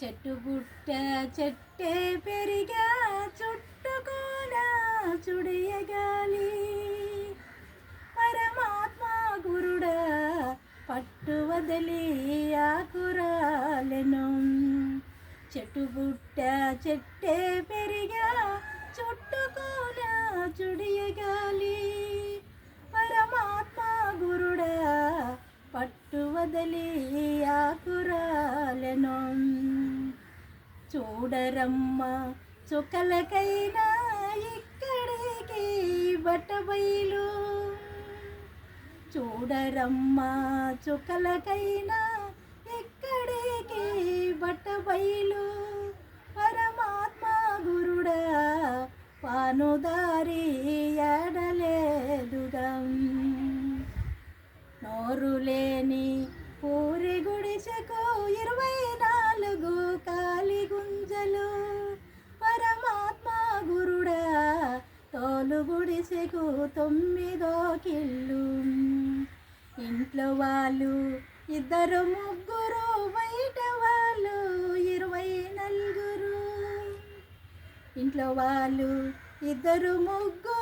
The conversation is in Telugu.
చెట్టు గుట్ట చెట్టే పెరిగా చుట్టుకోన చుడియగాలి పరమాత్మ గురుడా పట్టు వదిలి ఆకురాలెను. చెట్టు గుట్ట చెట్టే పెరిగా చుట్టుకోన చుడియగాలి పరమాత్మ గురుడా పట్టు వదిలి ఆకురాలెను. చూడరమ్మ చుక్కలకైనా ఇక్కడికి బట్టబయలు, చూడరమ్మ చుక్కలకైనా ఇక్కడికి బట్టబయలు పరమాత్మ గురుడా పానుదారి ఎడలేదుగా. నోరు లేని పూరి గుడిసెకు 24 కాలి గుంజలు పరమాత్మ గురుడా తోలు గుడిసెకు 9వ కిల్లు. ఇంట్లో వాళ్ళు 2 3 బయట వాళ్ళు 24. ఇంట్లో వాళ్ళు 2 3